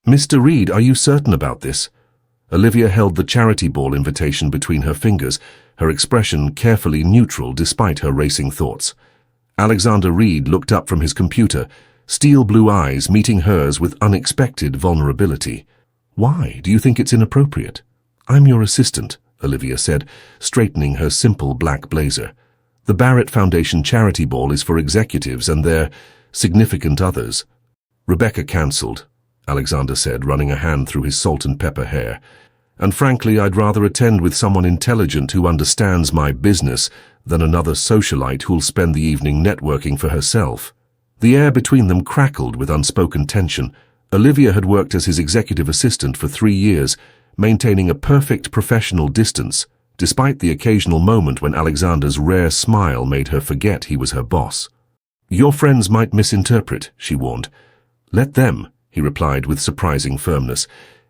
Mr. Reed, are you certain about this? Olivia held the charity ball invitation between her fingers, her expression carefully neutral despite her racing thoughts. Alexander Reed looked up from his computer, steel blue eyes meeting hers with unexpected vulnerability. Why? Do you think it's inappropriate? I'm your assistant, Olivia said, straightening her simple black blazer. The Barrett Foundation charity ball is for executives and their significant others. Rebecca cancelled, Alexander said, running a hand through his salt and pepper hair. And frankly, I'd rather attend with someone intelligent who understands my business than another socialite who'll spend the evening networking for herself. The air between them crackled with unspoken tension. Olivia had worked as his executive assistant for 3 years, maintaining a perfect professional distance, despite the occasional moment when Alexander's rare smile made her forget he was her boss. Your friends might misinterpret, she warned. Let them, he replied with surprising firmness.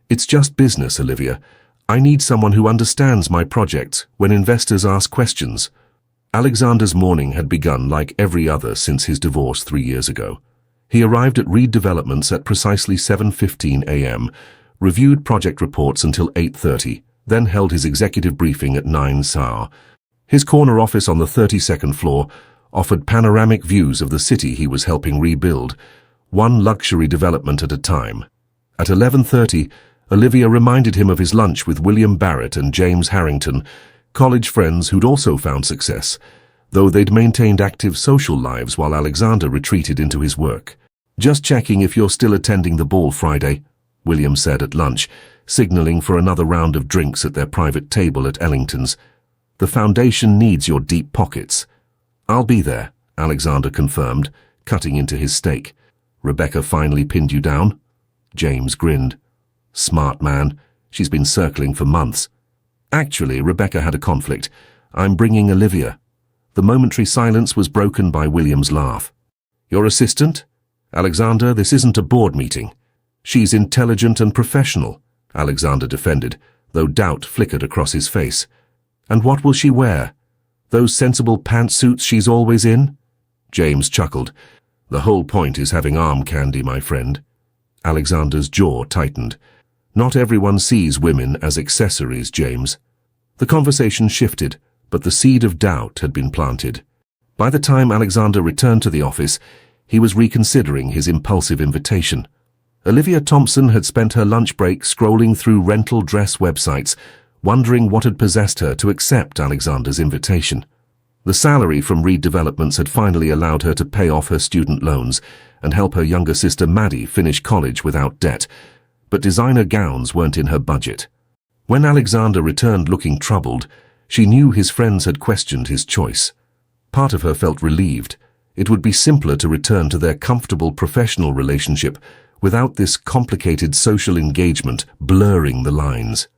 It's just business, Olivia. I need someone who understands my projects when investors ask questions. Alexander's morning had begun like every other since his divorce 3 years ago. He arrived at Reed Developments at precisely 7:15 a.m., reviewed project reports until 8:30, then held his executive briefing at 9 SAR. His corner office on the 32nd floor offered panoramic views of the city he was helping rebuild, one luxury development at a time. At 11:30, Olivia reminded him of his lunch with William Barrett and James Harrington, college friends who'd also found success, though they'd maintained active social lives while Alexander retreated into his work. Just checking if you're still attending the ball Friday, William said at lunch, signaling for another round of drinks at their private table at Ellington's. The foundation needs your deep pockets. I'll be there, Alexander confirmed, cutting into his steak. Rebecca finally pinned you down? James grinned. Smart man. She's been circling for months. Actually, Rebecca had a conflict. I'm bringing Olivia. The momentary silence was broken by William's laugh. Your assistant? Alexander, this isn't a board meeting. She's intelligent and professional, Alexander defended, though doubt flickered across his face. And what will she wear? Those sensible pantsuits she's always in? James chuckled. The whole point is having arm candy, my friend. Alexander's jaw tightened. Not everyone sees women as accessories, James. The conversation shifted, but the seed of doubt had been planted. By the time Alexander returned to the office, he was reconsidering his impulsive invitation. Olivia Thompson had spent her lunch break scrolling through rental dress websites, wondering what had possessed her to accept Alexander's invitation. The salary from Reed Developments had finally allowed her to pay off her student loans and help her younger sister Maddie finish college without debt, but designer gowns weren't in her budget. When Alexander returned looking troubled, she knew his friends had questioned his choice. Part of her felt relieved. It would be simpler to return to their comfortable professional relationship without this complicated social engagement blurring the lines.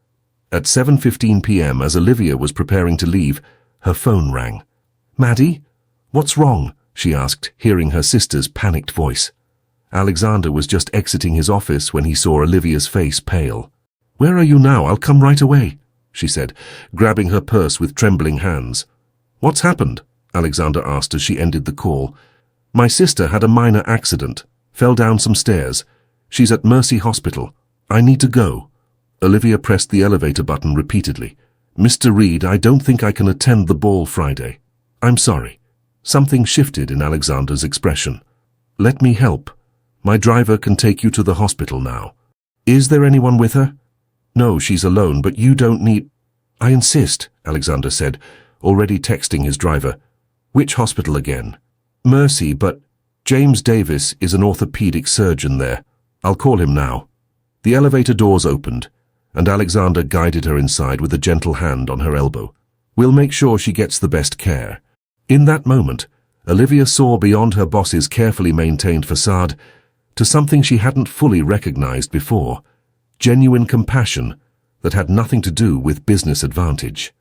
At 7:15 p.m., as Olivia was preparing to leave, her phone rang. Maddie? What's wrong? She asked, hearing her sister's panicked voice. Alexander was just exiting his office when he saw Olivia's face pale. Where are you now? I'll come right away, she said, grabbing her purse with trembling hands. What's happened? Alexander asked as she ended the call. My sister had a minor accident, fell down some stairs. She's at Mercy Hospital. I need to go. Olivia pressed the elevator button repeatedly. Mr. Reed, I don't think I can attend the ball Friday. I'm sorry. Something shifted in Alexander's expression. Let me help. My driver can take you to the hospital now. Is there anyone with her? No, she's alone, but you don't need... I insist, Alexander said, already texting his driver. Which hospital again? Mercy, but James Davis is an orthopedic surgeon there. I'll call him now. The elevator doors opened, and Alexander guided her inside with a gentle hand on her elbow. We'll make sure she gets the best care. In that moment, Olivia saw beyond her boss's carefully maintained facade to something she hadn't fully recognized before, genuine compassion that had nothing to do with business advantage.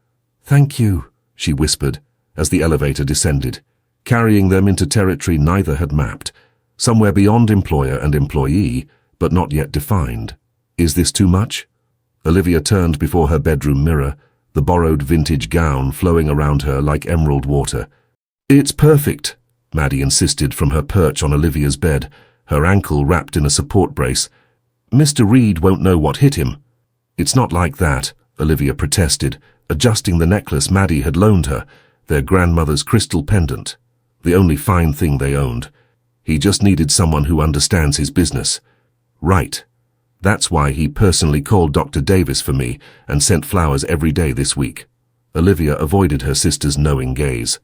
Thank you, she whispered as the elevator descended, carrying them into territory neither had mapped, somewhere beyond employer and employee, but not yet defined. Is this too much? Olivia turned before her bedroom mirror, the borrowed vintage gown flowing around her like emerald water. It's perfect, Maddie insisted from her perch on Olivia's bed, her ankle wrapped in a support brace. Mr. Reed won't know what hit him. It's not like that, Olivia protested, adjusting the necklace Maddie had loaned her, their grandmother's crystal pendant, the only fine thing they owned. He just needed someone who understands his business. Right. That's why he personally called Dr. Davis for me and sent flowers every day this week. Olivia avoided her sister's knowing gaze.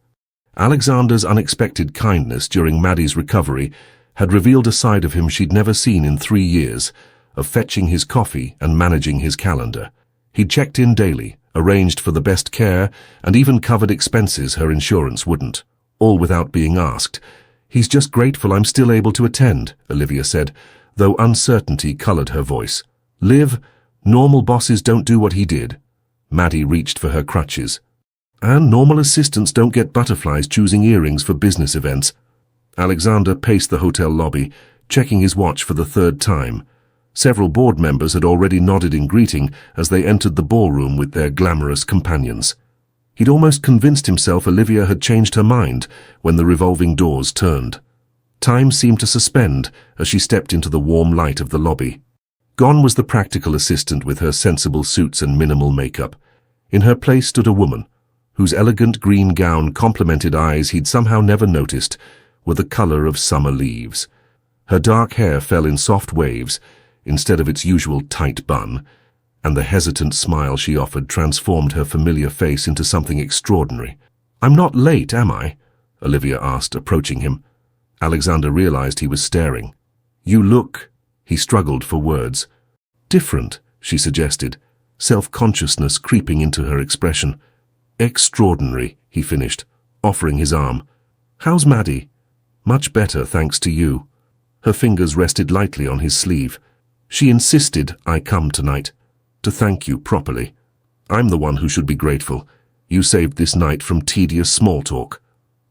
Alexander's unexpected kindness during Maddie's recovery had revealed a side of him she'd never seen in 3 years, of fetching his coffee and managing his calendar. He'd checked in daily, arranged for the best care, and even covered expenses her insurance wouldn't, all without being asked. "He's just grateful I'm still able to attend," Olivia said, though uncertainty colored her voice. "Liv, normal bosses don't do what he did." Maddie reached for her crutches. "And normal assistants don't get butterflies choosing earrings for business events." Alexander paced the hotel lobby, checking his watch for the 3rd time. Several board members had already nodded in greeting as they entered the ballroom with their glamorous companions. He'd almost convinced himself Olivia had changed her mind when the revolving doors turned. Time seemed to suspend as she stepped into the warm light of the lobby. Gone was the practical assistant with her sensible suits and minimal makeup. In her place stood a woman, whose elegant green gown complemented eyes he'd somehow never noticed were the color of summer leaves. Her dark hair fell in soft waves instead of its usual tight bun, and the hesitant smile she offered transformed her familiar face into something extraordinary. "I'm not late, am I?" Olivia asked, approaching him. Alexander realized he was staring. "You look—" He struggled for words. "Different," she suggested, self-consciousness creeping into her expression. "Extraordinary," he finished, offering his arm. "How's Maddie?" "Much better, thanks to you." Her fingers rested lightly on his sleeve. "She insisted I come tonight, to thank you properly. I'm the one who should be grateful. You saved this night from tedious small talk."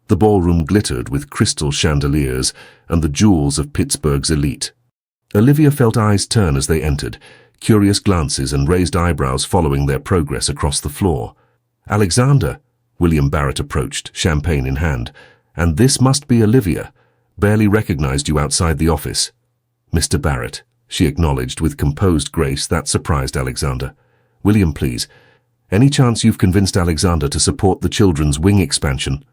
The ballroom glittered with crystal chandeliers and the jewels of Pittsburgh's elite. Olivia felt eyes turn as they entered, curious glances and raised eyebrows following their progress across the floor. "Alexander," William Barrett approached, champagne in hand. "And this must be Olivia. Barely recognized you outside the office." "Mr. Barrett," she acknowledged with composed grace that surprised Alexander. "William, please. Any chance you've convinced Alexander to support the children's wing expansion?"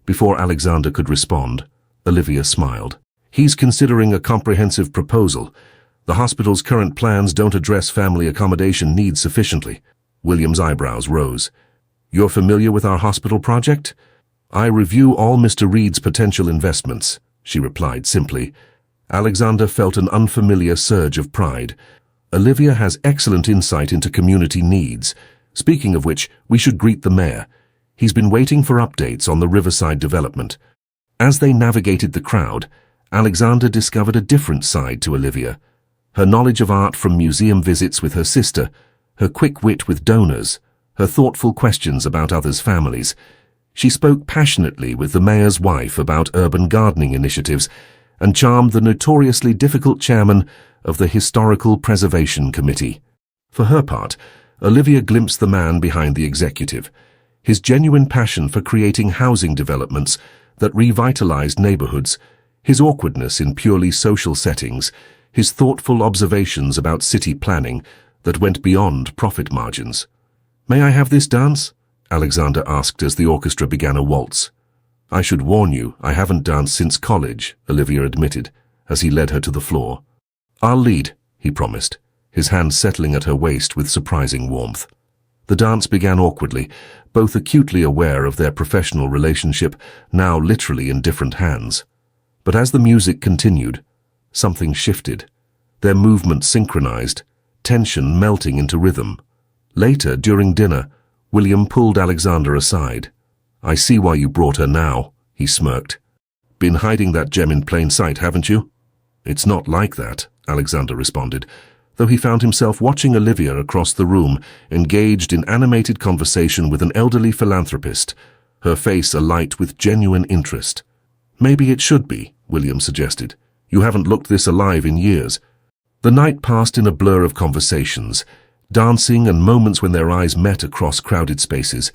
Before Alexander could respond, Olivia smiled. "He's considering a comprehensive proposal. The hospital's current plans don't address family accommodation needs sufficiently." William's eyebrows rose. "You're familiar with our hospital project?" "I review all Mr. Reed's potential investments," she replied simply. Alexander felt an unfamiliar surge of pride. "Olivia has excellent insight into community needs. Speaking of which, we should greet the mayor. He's been waiting for updates on the Riverside development." As they navigated the crowd, Alexander discovered a different side to Olivia. Her knowledge of art from museum visits with her sister, her quick wit with donors, her thoughtful questions about others' families. She spoke passionately with the mayor's wife about urban gardening initiatives and charmed the notoriously difficult chairman of the Historical Preservation Committee. For her part, Olivia glimpsed the man behind the executive, his genuine passion for creating housing developments that revitalized neighborhoods, his awkwardness in purely social settings, his thoughtful observations about city planning that went beyond profit margins. "May I have this dance?" Alexander asked as the orchestra began a waltz. "I should warn you, I haven't danced since college," Olivia admitted, as he led her to the floor. "I'll lead," he promised, his hand settling at her waist with surprising warmth. The dance began awkwardly, both acutely aware of their professional relationship, now literally in different hands. But as the music continued, something shifted. Their movements synchronized, tension melting into rhythm. Later, during dinner, William pulled Alexander aside. "I see why you brought her now," he smirked. "Been hiding that gem in plain sight, haven't you?" "It's not like that," Alexander responded, though he found himself watching Olivia across the room, engaged in animated conversation with an elderly philanthropist, her face alight with genuine interest. "Maybe it should be," William suggested. "You haven't looked this alive in years." The night passed in a blur of conversations, dancing and moments when their eyes met across crowded spaces,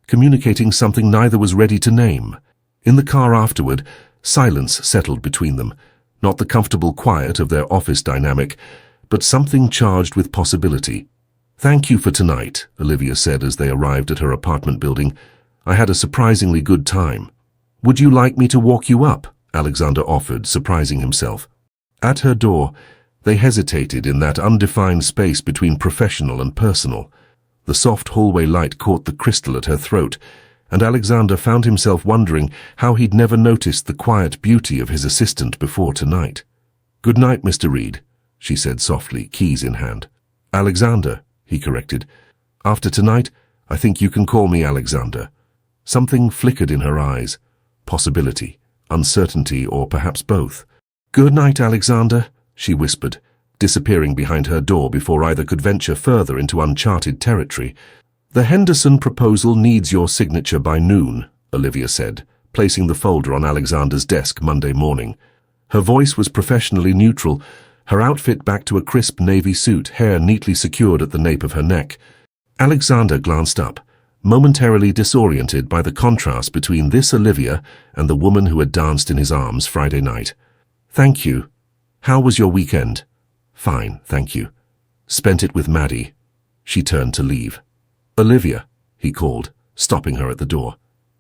communicating something neither was ready to name. In the car afterward, silence settled between them, not the comfortable quiet of their office dynamic, but something charged with possibility. "Thank you for tonight," Olivia said as they arrived at her apartment building. "I had a surprisingly good time." "Would you like me to walk you up?" Alexander offered, surprising himself. At her door, they hesitated in that undefined space between professional and personal. The soft hallway light caught the crystal at her throat, and Alexander found himself wondering how he'd never noticed the quiet beauty of his assistant before tonight. "Good night, Mr. Reed," she said softly, keys in hand. "Alexander," he corrected. "After tonight, I think you can call me Alexander." Something flickered in her eyes. Possibility, uncertainty, or perhaps both. "Good night, Alexander," she whispered, disappearing behind her door before either could venture further into uncharted territory. "The Henderson proposal needs your signature by noon," Olivia said, placing the folder on Alexander's desk Monday morning. Her voice was professionally neutral, her outfit back to a crisp navy suit, hair neatly secured at the nape of her neck. Alexander glanced up, momentarily disoriented by the contrast between this Olivia and the woman who had danced in his arms Friday night. "Thank you. How was your weekend?" "Fine, thank you. Spent it with Maddie." She turned to leave. "Olivia," he called, stopping her at the door.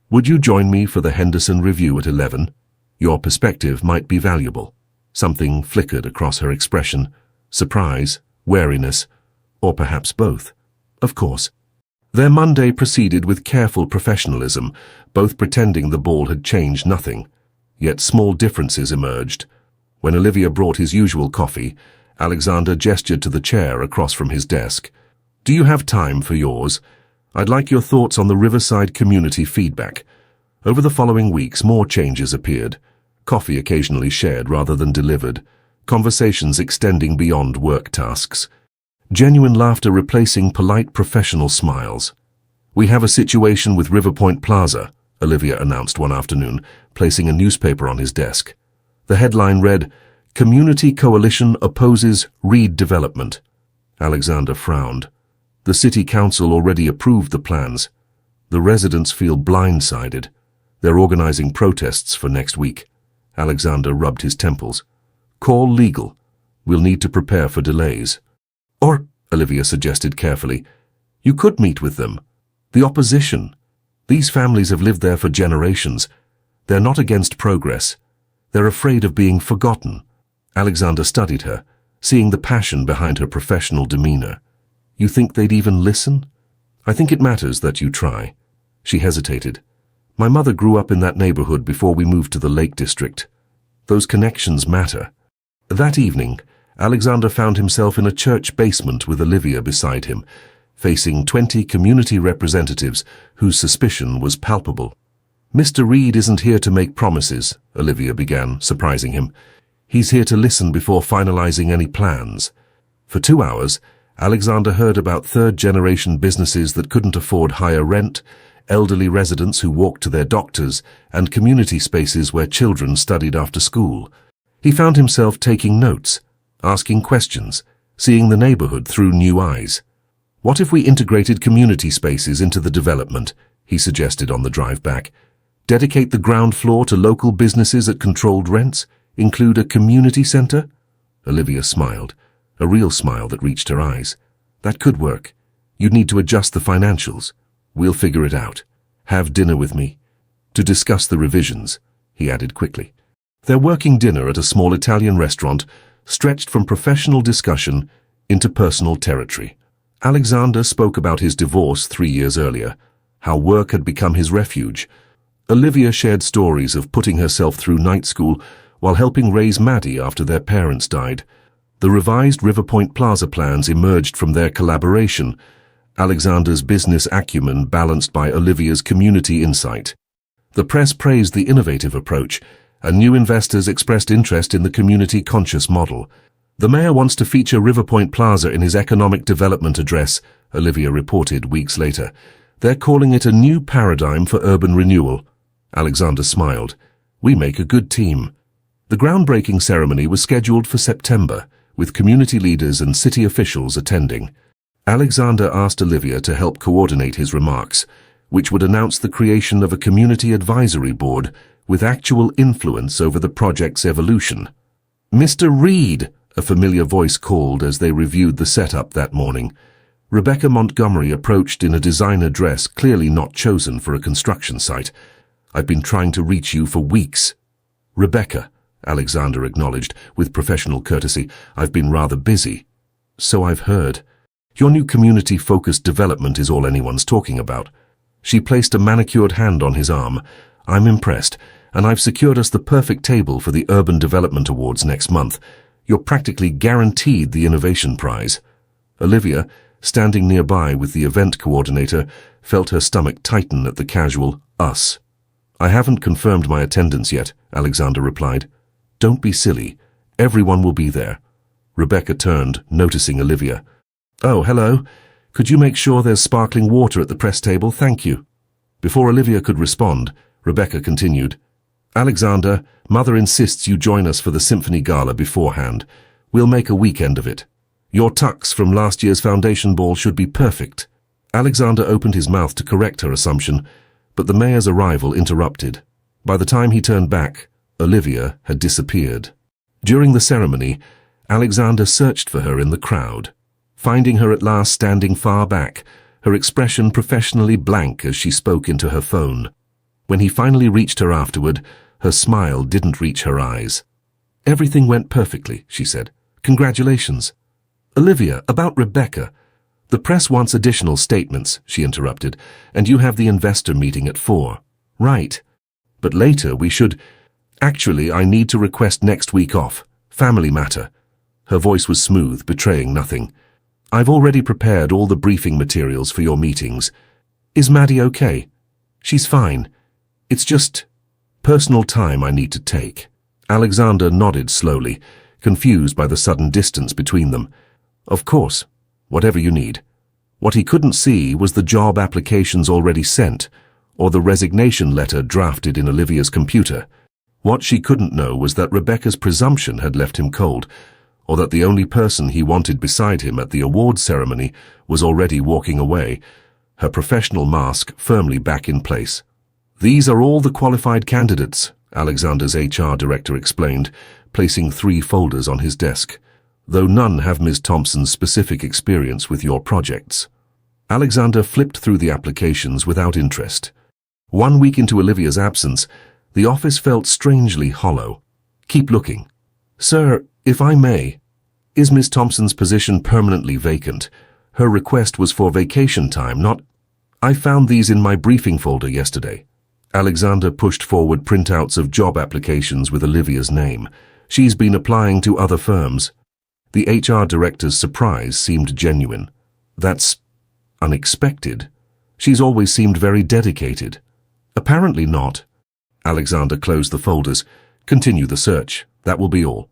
"Would you join me for the Henderson review at 11? Your perspective might be valuable." Something flickered across her expression. Surprise, wariness, or perhaps both. Of course. Their Monday proceeded with careful professionalism, both pretending the ball had changed nothing. Yet small differences emerged. When Olivia brought his usual coffee, Alexander gestured to the chair across from his desk. "Do you have time for yours? I'd like your thoughts on the Riverside community feedback." Over the following weeks, more changes appeared. Coffee occasionally shared rather than delivered. Conversations extending beyond work tasks. Genuine laughter replacing polite professional smiles. "We have a situation with Riverpoint Plaza," Olivia announced one afternoon, placing a newspaper on his desk. The headline read, "Community Coalition Opposes Reed Development." Alexander frowned. The city council already approved the plans. The residents feel blindsided. They're organizing protests for next week. Alexander rubbed his temples. "Call legal. We'll need to prepare for delays." "Or," Olivia suggested carefully, "you could meet with them. The opposition. These families have lived there for generations. They're not against progress. They're afraid of being forgotten." Alexander studied her, seeing the passion behind her professional demeanor. "You think they'd even listen?" "I think it matters that you try." She hesitated. "My mother grew up in that neighborhood before we moved to the Lake District. Those connections matter." That evening, Alexander found himself in a church basement with Olivia beside him, facing 20 community representatives whose suspicion was palpable. "Mr. Reed isn't here to make promises," Olivia began, surprising him. "He's here to listen before finalizing any plans." For 2 hours, Alexander heard about third-generation businesses that couldn't afford higher rent, elderly residents who walked to their doctors, and community spaces where children studied after school. He found himself taking notes, asking questions, seeing the neighborhood through new eyes. "What if we integrated community spaces into the development?" he suggested on the drive back. "Dedicate the ground floor to local businesses at controlled rents? Include a community center?" Olivia smiled, a real smile that reached her eyes. "That could work. You'd need to adjust the financials. We'll figure it out. Have dinner with me to discuss the revisions," he added quickly. Their working dinner at a small Italian restaurant stretched from professional discussion into personal territory. Alexander spoke about his divorce 3 years earlier, how work had become his refuge. Olivia shared stories of putting herself through night school while helping raise Maddie after their parents died. The revised Riverpoint Plaza plans emerged from their collaboration, Alexander's business acumen balanced by Olivia's community insight. The press praised the innovative approach, and new investors expressed interest in the community-conscious model. "The mayor wants to feature Riverpoint Plaza in his economic development address," Olivia reported weeks later. "They're calling it a new paradigm for urban renewal." Alexander smiled. "We make a good team." The groundbreaking ceremony was scheduled for September, with community leaders and city officials attending. Alexander asked Olivia to help coordinate his remarks, which would announce the creation of a community advisory board with actual influence over the project's evolution. "Mr. Reed," A familiar voice called as they reviewed the setup that morning. Rebecca Montgomery approached in a designer dress clearly not chosen for a construction site. "I've been trying to reach you for weeks." "Rebecca," Alexander acknowledged with professional courtesy, "I've been rather busy." "So I've heard. Your new community-focused development is all anyone's talking about." She placed a manicured hand on his arm. "I'm impressed, and I've secured us the perfect table for the Urban Development Awards next month. You're practically guaranteed the Innovation Prize." Olivia, standing nearby with the event coordinator, felt her stomach tighten at the casual "us." "I haven't confirmed my attendance yet," Alexander replied. "Don't be silly. Everyone will be there." Rebecca turned, noticing Olivia. "Oh, hello. Could you make sure there's sparkling water at the press table? Thank you." Before Olivia could respond, Rebecca continued. "Alexander, Mother insists you join us for the Symphony Gala beforehand. We'll make a weekend of it. Your tux from last year's foundation ball should be perfect." Alexander opened his mouth to correct her assumption, but the mayor's arrival interrupted. By the time he turned back, Olivia had disappeared. During the ceremony, Alexander searched for her in the crowd. Finding her at last standing far back, her expression professionally blank as she spoke into her phone. When he finally reached her afterward, her smile didn't reach her eyes. "Everything went perfectly," she said. "Congratulations." "Olivia, about Rebecca. The press wants additional statements," she interrupted, "and you have the investor meeting at 4. "Right. But later we should... Actually, I need to request next week off. Family matter." Her voice was smooth, betraying nothing. "I've already prepared all the briefing materials for your meetings. Is Maddie okay?" "She's fine. It's just personal time I need to take." Alexander nodded slowly, confused by the sudden distance between them. "Of course, whatever you need." What he couldn't see was the job applications already sent, or the resignation letter drafted in Olivia's computer. What she couldn't know was that Rebecca's presumption had left him cold, or that the only person he wanted beside him at the awards ceremony was already walking away, her professional mask firmly back in place. "These are all the qualified candidates," Alexander's HR director explained, placing 3 folders on his desk, "though none have Ms. Thompson's specific experience with your projects." Alexander flipped through the applications without interest. 1 week into Olivia's absence, the office felt strangely hollow. "Keep looking." "Sir, if I may, is Ms. Thompson's position permanently vacant? Her request was for vacation time, not... I found these in my briefing folder yesterday." Alexander pushed forward printouts of job applications with Olivia's name. "She's been applying to other firms." The HR director's surprise seemed genuine. "That's unexpected. She's always seemed very dedicated." "Apparently not." Alexander closed the folders. "Continue the search. That will be all."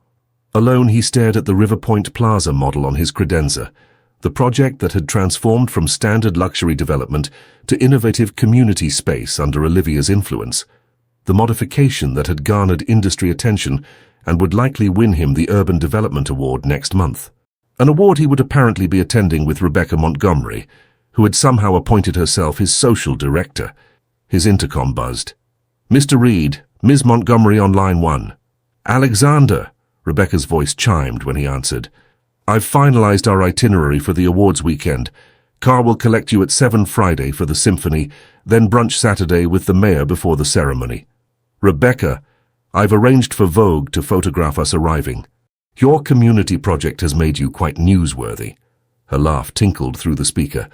Alone, he stared at the River Point Plaza model on his credenza, the project that had transformed from standard luxury development to innovative community space under Olivia's influence. The modification that had garnered industry attention and would likely win him the Urban Development Award next month. An award he would apparently be attending with Rebecca Montgomery, who had somehow appointed herself his social director. His intercom buzzed. "Mr. Reed, Ms. Montgomery on line 1. "Alexander," Rebecca's voice chimed when he answered. "I've finalized our itinerary for the awards weekend. Car will collect you at 7 Friday for the symphony, then brunch Saturday with the mayor before the ceremony. Rebecca, I've arranged for Vogue to photograph us arriving. Your community project has made you quite newsworthy." Her laugh tinkled through the speaker.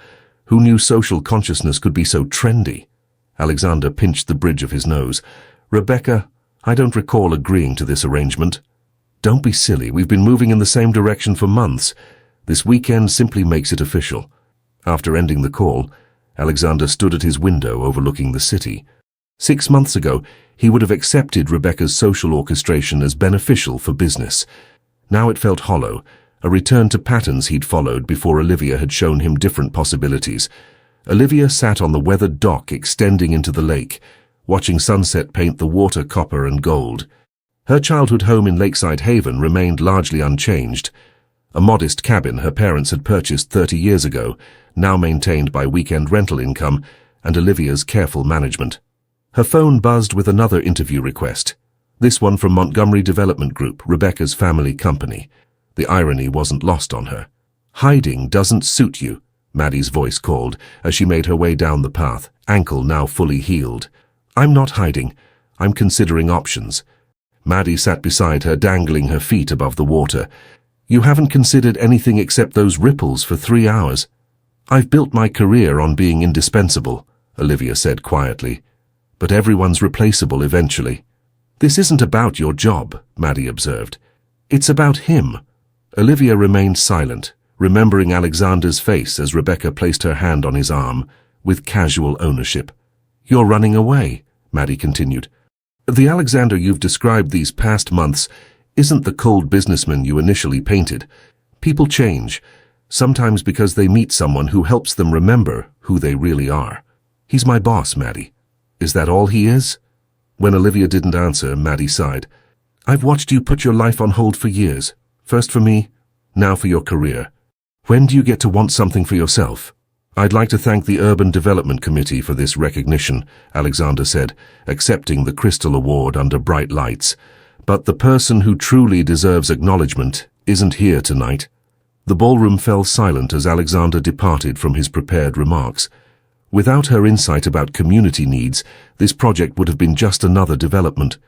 Who knew social consciousness could be so trendy? Alexander pinched the bridge of his nose. "Rebecca, I don't recall agreeing to this arrangement." "Don't be silly. We've been moving in the same direction for months. This weekend simply makes it official." After ending the call, Alexander stood at his window overlooking the city. 6 months ago, he would have accepted Rebecca's social orchestration as beneficial for business. Now it felt hollow, a return to patterns he'd followed before Olivia had shown him different possibilities. Olivia sat on the weathered dock extending into the lake, watching sunset paint the water copper and gold. Her childhood home in Lakeside Haven remained largely unchanged. A modest cabin her parents had purchased 30 years ago, now maintained by weekend rental income and Olivia's careful management. Her phone buzzed with another interview request, this one from Montgomery Development Group, Rebecca's family company. The irony wasn't lost on her. "Hiding doesn't suit you," Maddie's voice called as she made her way down the path, ankle now fully healed. "I'm not hiding. I'm considering options." Maddie sat beside her, dangling her feet above the water. "You haven't considered anything except those ripples for 3 hours." "I've built my career on being indispensable," Olivia said quietly. "But everyone's replaceable eventually." "This isn't about your job," Maddie observed. "It's about him." Olivia remained silent, remembering Alexander's face as Rebecca placed her hand on his arm, with casual ownership. "You're running away," Maddie continued. "The Alexander you've described these past months isn't the cold businessman you initially painted. People change, sometimes because they meet someone who helps them remember who they really are. He's my boss, Maddie. Is that all he is?" When Olivia didn't answer, Maddie sighed. "I've watched you put your life on hold for years. First for me, now for your career. When do you get to want something for yourself?" "I'd like to thank the Urban Development Committee for this recognition," Alexander said, accepting the Crystal Award under bright lights. "But the person who truly deserves acknowledgement isn't here tonight." The ballroom fell silent as Alexander departed from his prepared remarks. Without her insight about community needs, this project would have been just another development.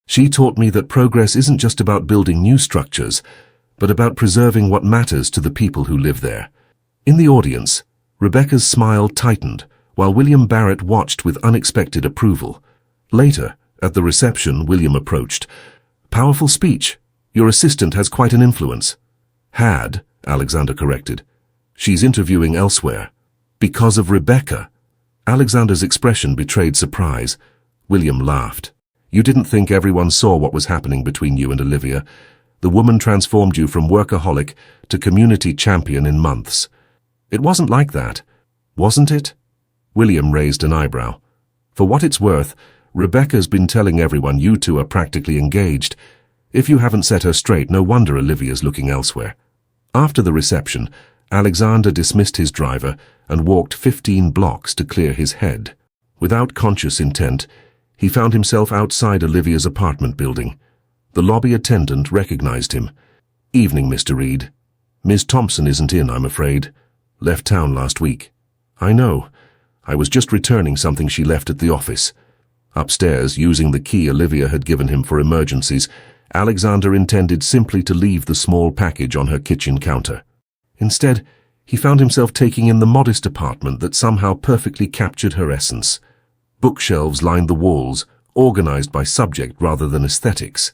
"She taught me that progress isn't just about building new structures, but about preserving what matters to the people who live there." In the audience, Rebecca's smile tightened, while William Barrett watched with unexpected approval. Later, at the reception, William approached. "Powerful speech. Your assistant has quite an influence." "Had," Alexander corrected. "She's interviewing elsewhere." "Because of Rebecca?" Alexander's expression betrayed surprise. William laughed. "You didn't think everyone saw what was happening between you and Olivia. The woman transformed you from workaholic to community champion in months." "It wasn't like that, wasn't it?" William raised an eyebrow. "For what it's worth, Rebecca's been telling everyone you two are practically engaged. If you haven't set her straight, no wonder Olivia's looking elsewhere." After the reception, Alexander dismissed his driver and walked 15 blocks to clear his head. Without conscious intent, he found himself outside Olivia's apartment building. The lobby attendant recognized him. "Evening, Mr. Reed. Ms. Thompson isn't in, I'm afraid. Left town last week." "I know. I was just returning something she left at the office." Upstairs, using the key Olivia had given him for emergencies, Alexander intended simply to leave the small package on her kitchen counter. Instead, he found himself taking in the modest apartment that somehow perfectly captured her essence. Bookshelves lined the walls, organized by subject rather than aesthetics.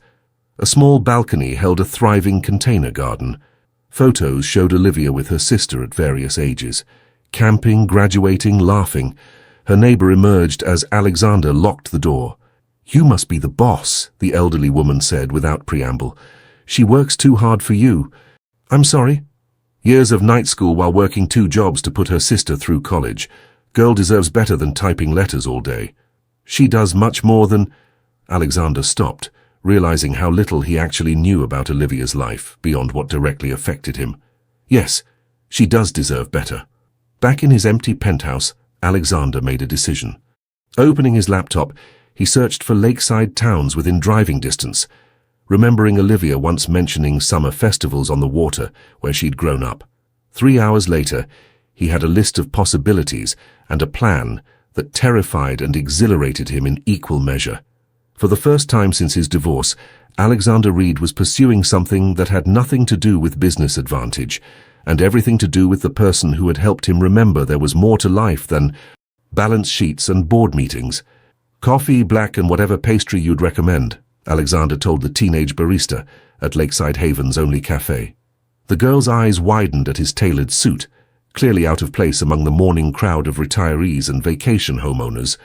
A small balcony held a thriving container garden. Photos showed Olivia with her sister at various ages, camping, graduating, laughing. Her neighbor emerged as Alexander locked the door. "You must be the boss," the elderly woman said without preamble. "She works too hard for you." "I'm sorry." "Years of night school while working 2 jobs to put her sister through college. Girl deserves better than typing letters all day." "She does much more than—" Alexander stopped, realizing how little he actually knew about Olivia's life beyond what directly affected him. "Yes, she does deserve better." Back in his empty penthouse, Alexander made a decision. Opening his laptop, he searched for lakeside towns within driving distance, remembering Olivia once mentioning summer festivals on the water where she'd grown up. 3 hours later, he had a list of possibilities and a plan that terrified and exhilarated him in equal measure. For the first time since his divorce, Alexander Reed was pursuing something that had nothing to do with business advantage, and everything to do with the person who had helped him remember there was more to life than balance sheets and board meetings. "Coffee, black, and whatever pastry you'd recommend," Alexander told the teenage barista at Lakeside Haven's only cafe. The girl's eyes widened at his tailored suit, clearly out of place among the morning crowd of retirees and vacation homeowners.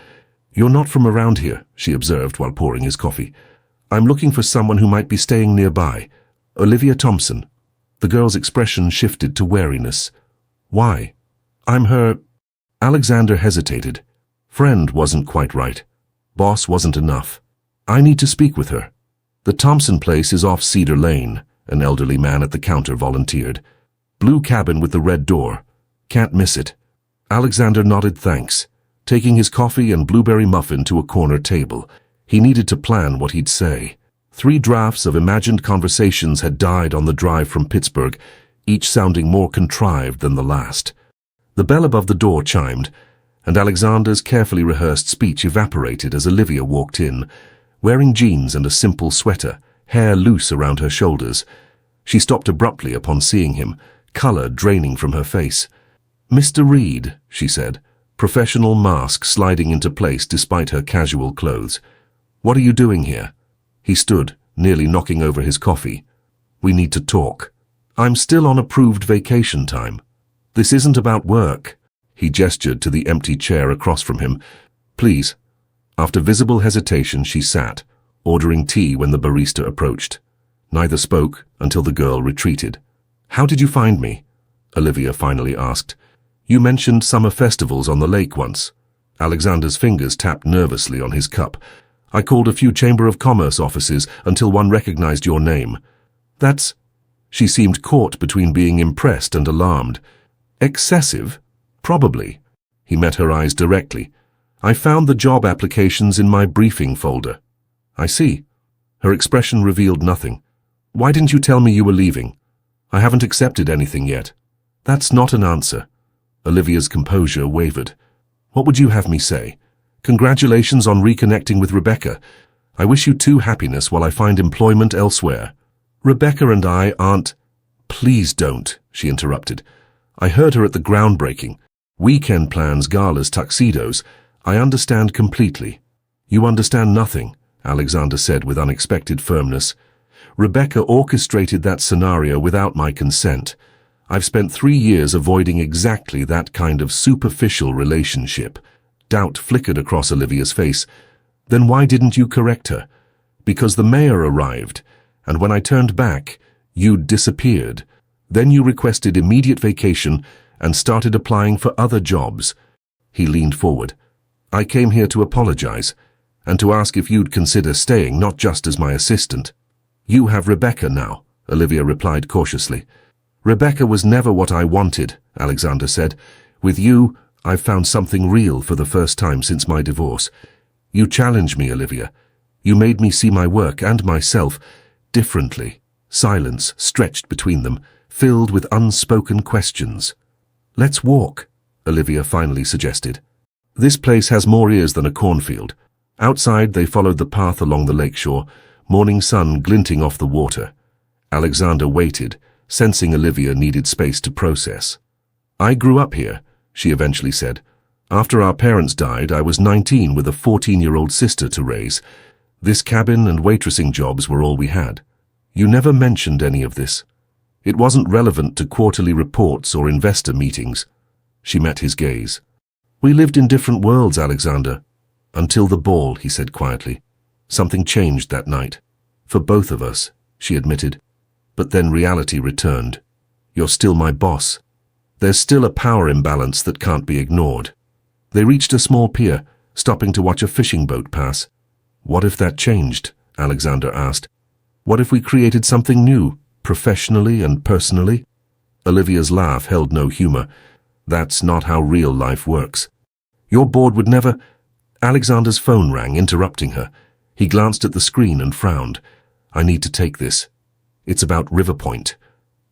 "You're not from around here," she observed while pouring his coffee. "I'm looking for someone who might be staying nearby. Olivia Thompson." The girl's expression shifted to wariness. "Why?" "I'm her—" Alexander hesitated. Friend wasn't quite right. Boss wasn't enough. "I need to speak with her." "The Thompson place is off Cedar Lane," an elderly man at the counter volunteered. "Blue cabin with the red door. Can't miss it." Alexander nodded thanks, taking his coffee and blueberry muffin to a corner table. He needed to plan what he'd say. 3 drafts of imagined conversations had died on the drive from Pittsburgh, each sounding more contrived than the last. The bell above the door chimed, and Alexander's carefully rehearsed speech evaporated as Olivia walked in, wearing jeans and a simple sweater, hair loose around her shoulders. She stopped abruptly upon seeing him, color draining from her face. "Mr. Reed," she said, professional mask sliding into place despite her casual clothes. "What are you doing here?" He stood, nearly knocking over his coffee. "We need to talk. I'm still on approved vacation time. This isn't about work." He gestured to the empty chair across from him. "Please." After visible hesitation, she sat, ordering tea when the barista approached. Neither spoke until the girl retreated. "How did you find me?" Olivia finally asked. "You mentioned summer festivals on the lake once." Alexander's fingers tapped nervously on his cup. "I called a few Chamber of Commerce offices until one recognized your name." "That's—" She seemed caught between being impressed and alarmed. "Excessive? Probably." He met her eyes directly. "I found the job applications in my briefing folder." "I see." Her expression revealed nothing. "Why didn't you tell me you were leaving?" "I haven't accepted anything yet." "That's not an answer." Olivia's composure wavered. "What would you have me say? Congratulations on reconnecting with Rebecca. I wish you 2 happiness while I find employment elsewhere." "Rebecca and I aren't—" "Please don't," she interrupted. "I heard her at the groundbreaking. Weekend plans, galas, tuxedos. I understand completely." "You understand nothing," Alexander said with unexpected firmness. "Rebecca orchestrated that scenario without my consent. I've spent 3 years avoiding exactly that kind of superficial relationship." Doubt flickered across Olivia's face. "Then why didn't you correct her?" "Because the mayor arrived, and when I turned back, you'd disappeared. Then you requested immediate vacation and started applying for other jobs." He leaned forward. "I came here to apologize, and to ask if you'd consider staying, not just as my assistant." "You have Rebecca now," Olivia replied cautiously. "Rebecca was never what I wanted," Alexander said. "With you, I've found something real for the first time since my divorce. You challenged me, Olivia. You made me see my work and myself differently." Silence stretched between them, filled with unspoken questions. "Let's walk," Olivia finally suggested. "This place has more ears than a cornfield." Outside, they followed the path along the lakeshore, morning sun glinting off the water. Alexander waited, sensing Olivia needed space to process. "I grew up here," she eventually said. "After our parents died, I was 19 with a 14-year-old sister to raise. This cabin and waitressing jobs were all we had. You never mentioned any of this. It wasn't relevant to quarterly reports or investor meetings." She met his gaze. "We lived in different worlds, Alexander." "Until the ball," he said quietly. "Something changed that night. For both of us," she admitted. "But then reality returned. You're still my boss. There's still a power imbalance that can't be ignored." They reached a small pier, stopping to watch a fishing boat pass. "What if that changed?" Alexander asked. "What if we created something new, professionally and personally?" Olivia's laugh held no humor. "That's not how real life works. Your board would never—" Alexander's phone rang, interrupting her. He glanced at the screen and frowned. "I need to take this. It's about River Point."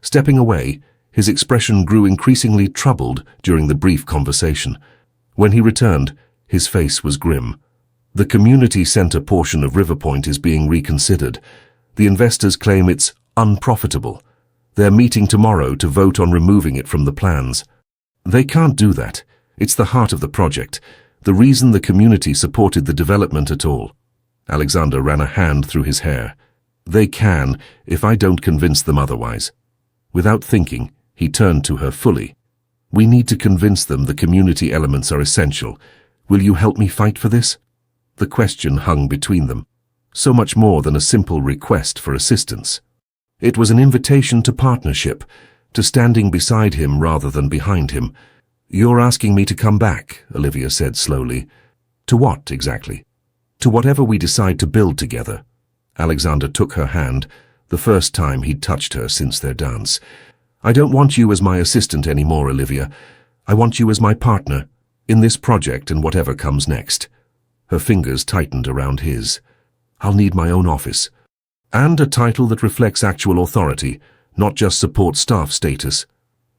Stepping away, his expression grew increasingly troubled during the brief conversation. When he returned, his face was grim. "The community center portion of River Point is being reconsidered. The investors claim it's unprofitable. They're meeting tomorrow to vote on removing it from the plans." "They can't do that. It's the heart of the project. The reason the community supported the development at all." Alexander ran a hand through his hair. "They can, if I don't convince them otherwise." Without thinking, he turned to her fully. "We need to convince them the community elements are essential. Will you help me fight for this?" The question hung between them. So much more than a simple request for assistance. It was an invitation to partnership, to standing beside him rather than behind him. "You're asking me to come back," Olivia said slowly. "To what, exactly?" "To whatever we decide to build together." Alexander took her hand, the first time he'd touched her since their dance. "I don't want you as my assistant anymore, Olivia. I want you as my partner, in this project and whatever comes next." Her fingers tightened around his. "I'll need my own office." And a title that reflects actual authority, not just support staff status.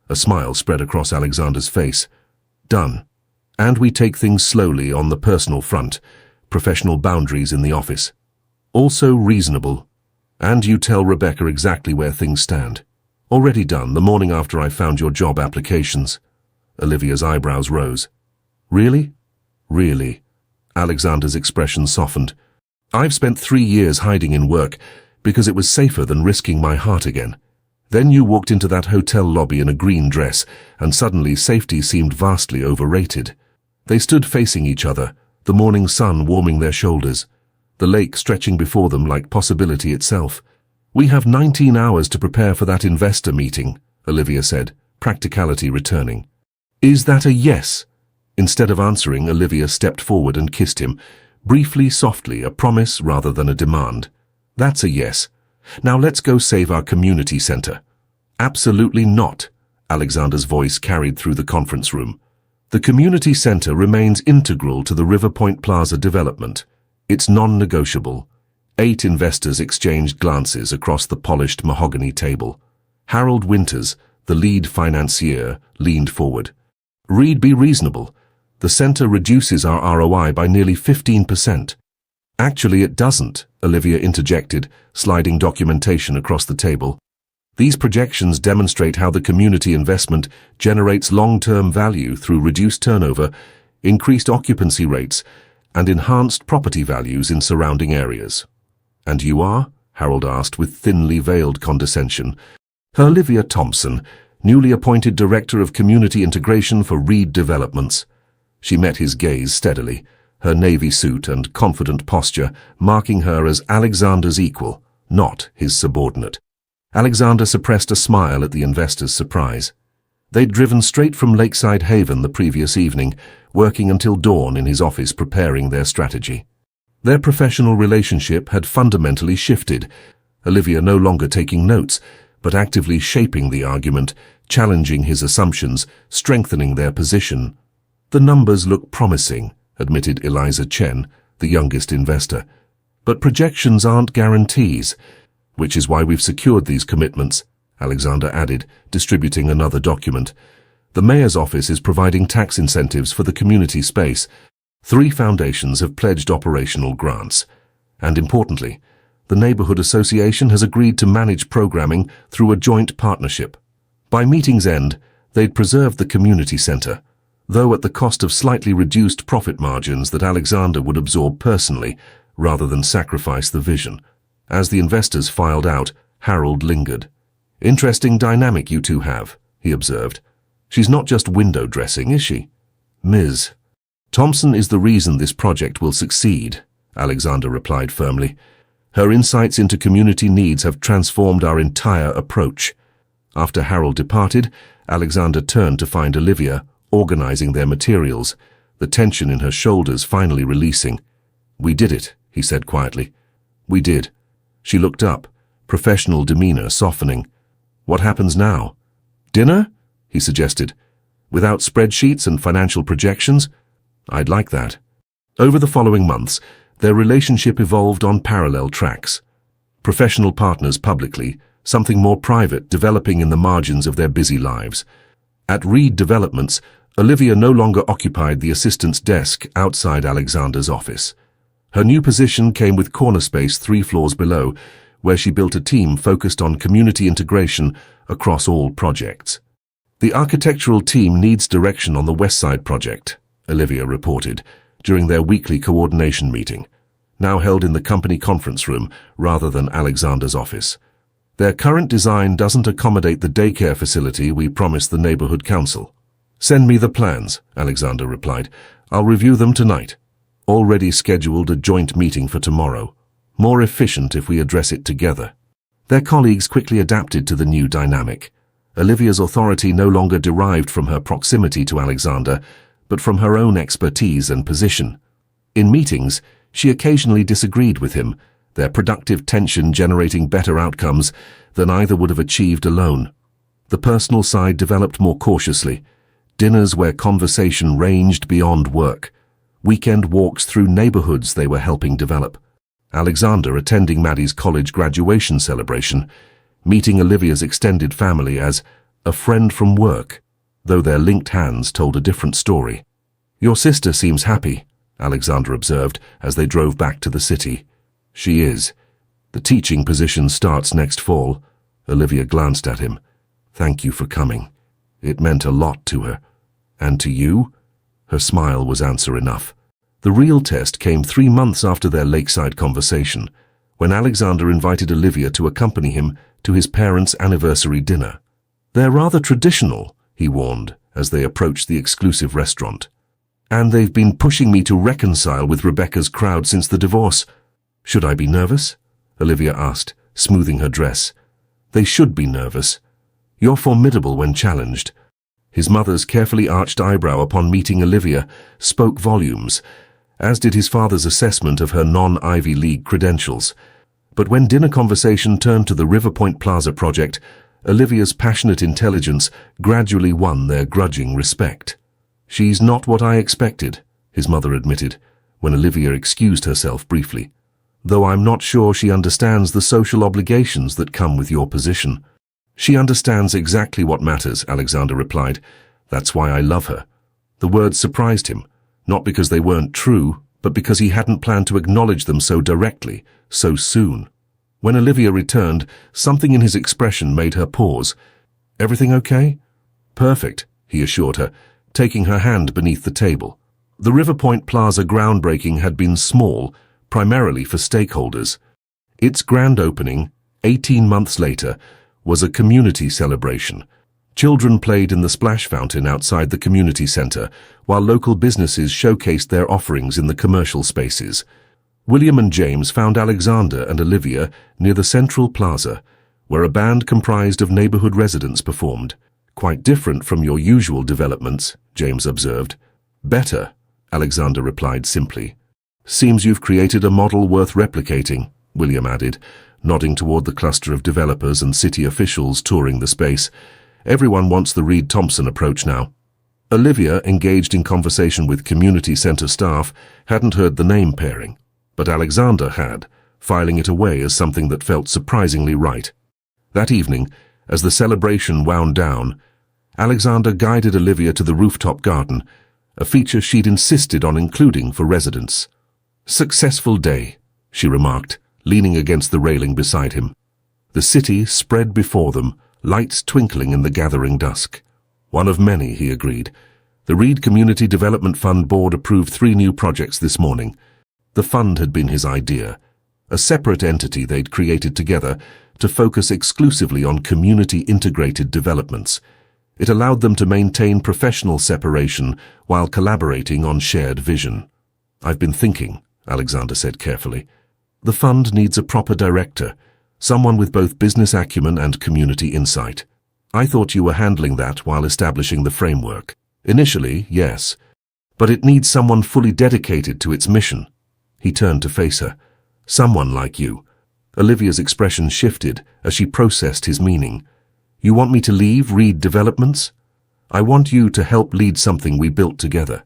A smile spread across Alexander's face. Done. And we take things slowly on the personal front, professional boundaries in the office. Also reasonable. And you tell Rebecca exactly where things stand. Already done, the morning after I found your job applications. Olivia's eyebrows rose. Really? Really? Alexander's expression softened. I've spent 3 years hiding in work because it was safer than risking my heart again. Then you walked into that hotel lobby in a green dress, and suddenly safety seemed vastly overrated. They stood facing each other, the morning sun warming their shoulders, the lake stretching before them like possibility itself. We have 19 hours to prepare for that investor meeting, Olivia said, practicality returning. Is that a yes? Instead of answering, Olivia stepped forward and kissed him, briefly, softly, a promise rather than a demand. That's a yes. Now let's go save our community center. Absolutely not, Alexander's voice carried through the conference room. The community center remains integral to the River Point Plaza development. It's non-negotiable. 8 investors exchanged glances across the polished mahogany table. Harold Winters, the lead financier, leaned forward. Reed, be reasonable. The center reduces our ROI by nearly 15%. Actually, it doesn't, Olivia interjected, sliding documentation across the table. These projections demonstrate how the community investment generates long-term value through reduced turnover, increased occupancy rates, and enhanced property values in surrounding areas. And you are? Harold asked with thinly veiled condescension. Olivia Thompson, newly appointed Director of Community Integration for Reed Developments. She met his gaze steadily, her navy suit and confident posture marking her as Alexander's equal, not his subordinate. Alexander suppressed a smile at the investor's surprise. They'd driven straight from Lakeside Haven the previous evening, working until dawn in his office preparing their strategy. Their professional relationship had fundamentally shifted, Olivia no longer taking notes, but actively shaping the argument, challenging his assumptions, strengthening their position. The numbers look promising, admitted Eliza Chen, the youngest investor. But projections aren't guarantees, which is why we've secured these commitments, Alexander added, distributing another document. The mayor's office is providing tax incentives for the community space. 3 foundations have pledged operational grants. And importantly, the neighborhood association has agreed to manage programming through a joint partnership. By meeting's end, they'd preserve the community center, though at the cost of slightly reduced profit margins that Alexander would absorb personally, rather than sacrifice the vision. As the investors filed out, Harold lingered. Interesting dynamic you two have, he observed. She's not just window dressing, is she? Ms. Thompson is the reason this project will succeed, Alexander replied firmly. Her insights into community needs have transformed our entire approach. After Harold departed, Alexander turned to find Olivia, organizing their materials, the tension in her shoulders finally releasing. We did it, he said quietly. We did. She looked up, professional demeanor softening. What happens now? Dinner? He suggested. Without spreadsheets and financial projections? I'd like that. Over the following months, their relationship evolved on parallel tracks. Professional partners publicly, something more private developing in the margins of their busy lives. At Reed Developments, Olivia no longer occupied the assistant's desk outside Alexander's office. Her new position came with corner space 3 floors below, where she built a team focused on community integration across all projects. The architectural team needs direction on the West Side project, Olivia reported, during their weekly coordination meeting, now held in the company conference room rather than Alexander's office. Their current design doesn't accommodate the daycare facility we promised the neighborhood council. Send me the plans, Alexander replied. I'll review them tonight. Already scheduled a joint meeting for tomorrow. More efficient if we address it together. Their colleagues quickly adapted to the new dynamic. Olivia's authority no longer derived from her proximity to Alexander, but from her own expertise and position. In meetings, she occasionally disagreed with him, their productive tension generating better outcomes than either would have achieved alone. The personal side developed more cautiously. Dinners where conversation ranged beyond work. Weekend walks through neighborhoods they were helping develop. Alexander attending Maddie's college graduation celebration, meeting Olivia's extended family as a friend from work, though their linked hands told a different story. "Your sister seems happy," Alexander observed as they drove back to the city. "She is. The teaching position starts next fall." Olivia glanced at him. "Thank you for coming. It meant a lot to her." "And to you?" Her smile was answer enough. The real test came 3 months after their lakeside conversation, when Alexander invited Olivia to accompany him to his parents' anniversary dinner. "They're rather traditional," he warned as they approached the exclusive restaurant. "And they've been pushing me to reconcile with Rebecca's crowd since the divorce." "Should I be nervous?" Olivia asked, smoothing her dress. "They should be nervous. You're formidable when challenged." His mother's carefully arched eyebrow upon meeting Olivia spoke volumes, as did his father's assessment of her non-Ivy League credentials. But when dinner conversation turned to the River Point Plaza project, Olivia's passionate intelligence gradually won their grudging respect. "She's not what I expected," his mother admitted, when Olivia excused herself briefly. "Though I'm not sure she understands the social obligations that come with your position." "She understands exactly what matters," Alexander replied. "That's why I love her." The words surprised him, not because they weren't true, but because he hadn't planned to acknowledge them so directly, so soon. When Olivia returned, something in his expression made her pause. "Everything okay?" "Perfect," he assured her, taking her hand beneath the table. The River Point Plaza groundbreaking had been small, primarily for stakeholders. Its grand opening, 18 months later, was a community celebration. Children played in the splash fountain outside the community center, while local businesses showcased their offerings in the commercial spaces. William and James found Alexander and Olivia near the central plaza, where a band comprised of neighborhood residents performed. "Quite different from your usual developments," James observed. "Better," Alexander replied simply. "Seems you've created a model worth replicating," William added, nodding toward the cluster of developers and city officials touring the space. "Everyone wants the Reed Thompson approach now." Olivia, engaged in conversation with community center staff, hadn't heard the name pairing, but Alexander had, filing it away as something that felt surprisingly right. That evening, as the celebration wound down, Alexander guided Olivia to the rooftop garden, a feature she'd insisted on including for residents. "Successful day," she remarked, leaning against the railing beside him. The city spread before them, lights twinkling in the gathering dusk. "One of many," he agreed. The Reed Community Development Fund Board approved 3 new projects this morning. The fund had been his idea, a separate entity they'd created together to focus exclusively on community-integrated developments. It allowed them to maintain professional separation while collaborating on shared vision. "I've been thinking," Alexander said carefully. "The fund needs a proper director, someone with both business acumen and community insight. I thought you were handling that while establishing the framework." "Initially, yes, but it needs someone fully dedicated to its mission." He turned to face her. "Someone like you." Olivia's expression shifted as she processed his meaning. "You want me to leave Reed Developments?" "I want you to help lead something we built together."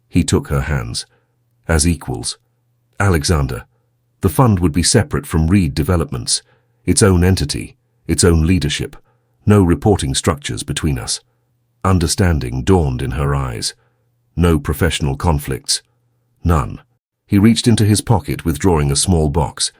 He took her hands. "As equals." "Alexander, the fund would be separate from Reed Developments, its own entity, its own leadership, no reporting structures between us." Understanding dawned in her eyes. "No professional conflicts?" "None." He reached into his pocket, withdrawing a small box.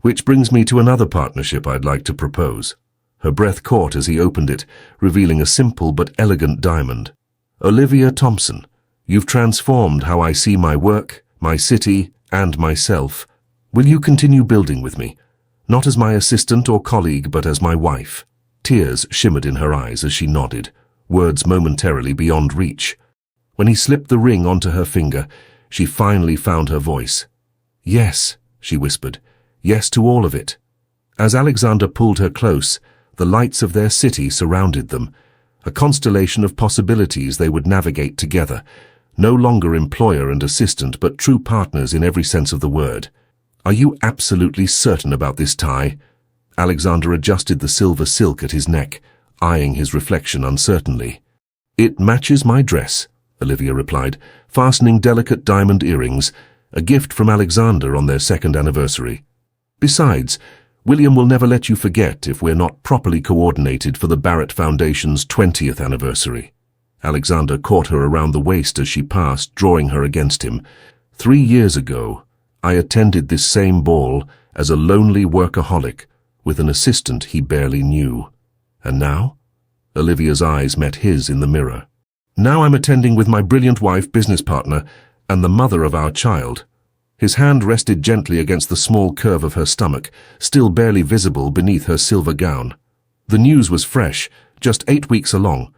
"Which brings me to another partnership I'd like to propose." Her breath caught as he opened it, revealing a simple but elegant diamond. "Olivia Thompson, you've transformed how I see my work, my city, and myself. Will you continue building with me? Not as my assistant or colleague, but as my wife." Tears shimmered in her eyes as she nodded, words momentarily beyond reach. When he slipped the ring onto her finger, she finally found her voice. "Yes," she whispered. "Yes to all of it." As Alexander pulled her close, the lights of their city surrounded them, a constellation of possibilities they would navigate together, no longer employer and assistant, but true partners in every sense of the word. "Are you absolutely certain about this tie?" Alexander adjusted the silver silk at his neck, eyeing his reflection uncertainly. "It matches my dress," Olivia replied, fastening delicate diamond earrings a gift from Alexander on their second anniversary. Besides, William will never let you forget if we're not properly coordinated for the Barrett Foundation's 20th anniversary. Alexander caught her around the waist as she passed, drawing her against him. 3 years ago, I attended this same ball as a lonely workaholic with an assistant he barely knew. And now? Olivia's eyes met his in the mirror. Now I'm attending with my brilliant wife, business partner, and the mother of our child. His hand rested gently against the small curve of her stomach, still barely visible beneath her silver gown. The news was fresh, just 8 weeks along,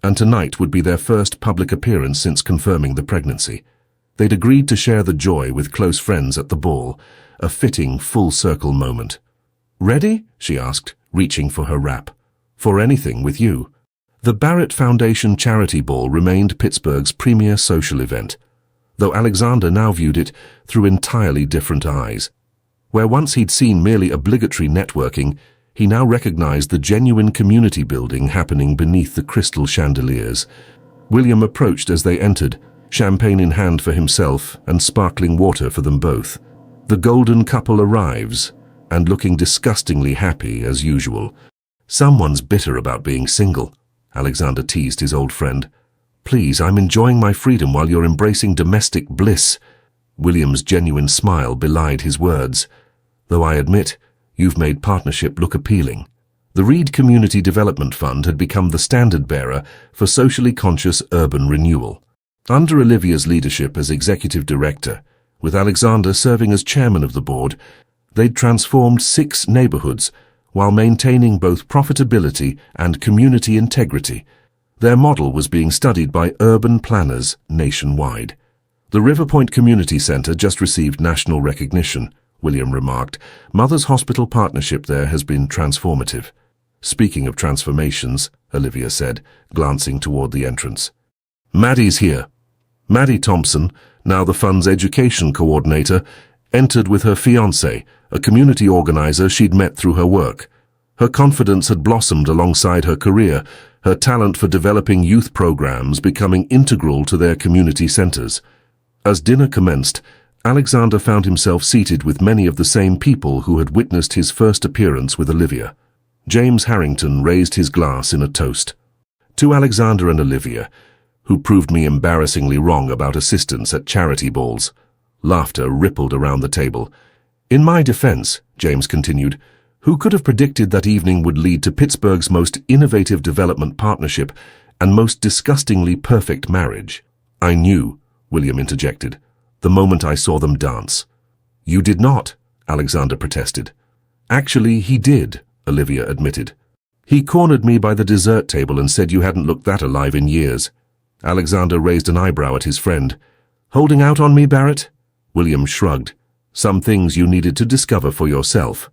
and tonight would be their first public appearance since confirming the pregnancy. They'd agreed to share the joy with close friends at the ball, a fitting full-circle moment. "Ready?" she asked, reaching for her wrap. "For anything with you." The Barrett Foundation Charity Ball remained Pittsburgh's premier social event, though Alexander now viewed it through entirely different eyes. Where once he'd seen merely obligatory networking, he now recognized the genuine community building happening beneath the crystal chandeliers. William approached as they entered, champagne in hand for himself and sparkling water for them both. The golden couple arrives, and looking disgustingly happy as usual. "Someone's bitter about being single," Alexander teased his old friend. "Please, I'm enjoying my freedom while you're embracing domestic bliss." William's genuine smile belied his words. "Though I admit, you've made partnership look appealing." The Reed Community Development Fund had become the standard-bearer for socially conscious urban renewal. Under Olivia's leadership as executive director, with Alexander serving as chairman of the board, they'd transformed 6 neighborhoods while maintaining both profitability and community integrity. Their model was being studied by urban planners nationwide. "The River Point Community Center just received national recognition," William remarked. "Mother's Hospital partnership there has been transformative." "Speaking of transformations," Olivia said, glancing toward the entrance. "Maddie's here." Maddie Thompson, now the fund's education coordinator, entered with her fiancé, a community organizer she'd met through her work. Her confidence had blossomed alongside her career, her talent for developing youth programs becoming integral to their community centers. As dinner commenced, Alexander found himself seated with many of the same people who had witnessed his first appearance with Olivia. James Harrington raised his glass in a toast. "To Alexander and Olivia, who proved me embarrassingly wrong about assistants at charity balls." Laughter rippled around the table. "In my defense," James continued, "who could have predicted that evening would lead to Pittsburgh's most innovative development partnership and most disgustingly perfect marriage?" "I knew," William interjected, "the moment I saw them dance." "You did not," Alexander protested. "Actually, he did," Olivia admitted. "He cornered me by the dessert table and said you hadn't looked that alive in years." Alexander raised an eyebrow at his friend. "Holding out on me, Barrett?" William shrugged. "Some things you needed to discover for yourself."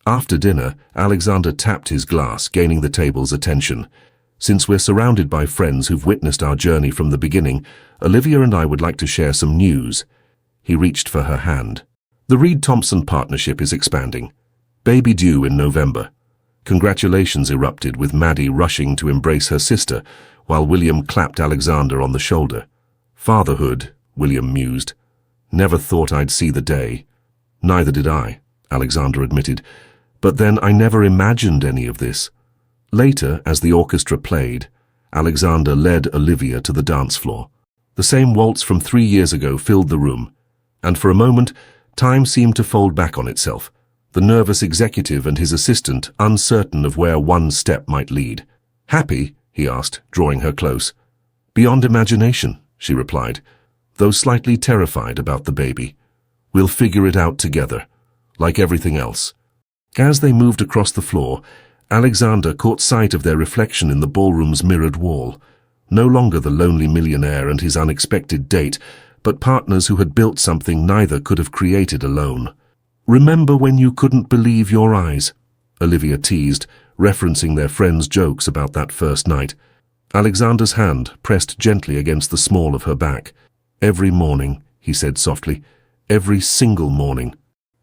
After dinner, Alexander tapped his glass, gaining the table's attention. "Since we're surrounded by friends who've witnessed our journey from the beginning, Olivia and I would like to share some news." He reached for her hand. "The Reed-Thompson partnership is expanding. Baby due in November." Congratulations erupted, with Maddie rushing to embrace her sister, while William clapped Alexander on the shoulder. "Fatherhood," William mused. "Never thought I'd see the day." "Neither did I," Alexander admitted. "But then I never imagined any of this." Later, as the orchestra played, Alexander led Olivia to the dance floor. The same waltz from 3 years ago filled the room, and for a moment, time seemed to fold back on itself, the nervous executive and his assistant uncertain of where one step might lead. "Happy?" he asked, drawing her close. "Beyond imagination," she replied, though slightly terrified about the baby. "We'll figure it out together, like everything else." As they moved across the floor, Alexander caught sight of their reflection in the ballroom's mirrored wall. No longer the lonely millionaire and his unexpected date, but partners who had built something neither could have created alone. "Remember when you couldn't believe your eyes?" Olivia teased, referencing their friends' jokes about that first night. Alexander's hand pressed gently against the small of her back. "Every morning," he said softly, "every single morning."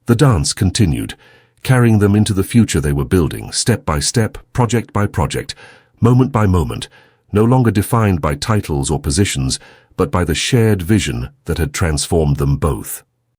The dance continued, carrying them into the future they were building, step by step, project by project, moment by moment, no longer defined by titles or positions, but by the shared vision that had transformed them both.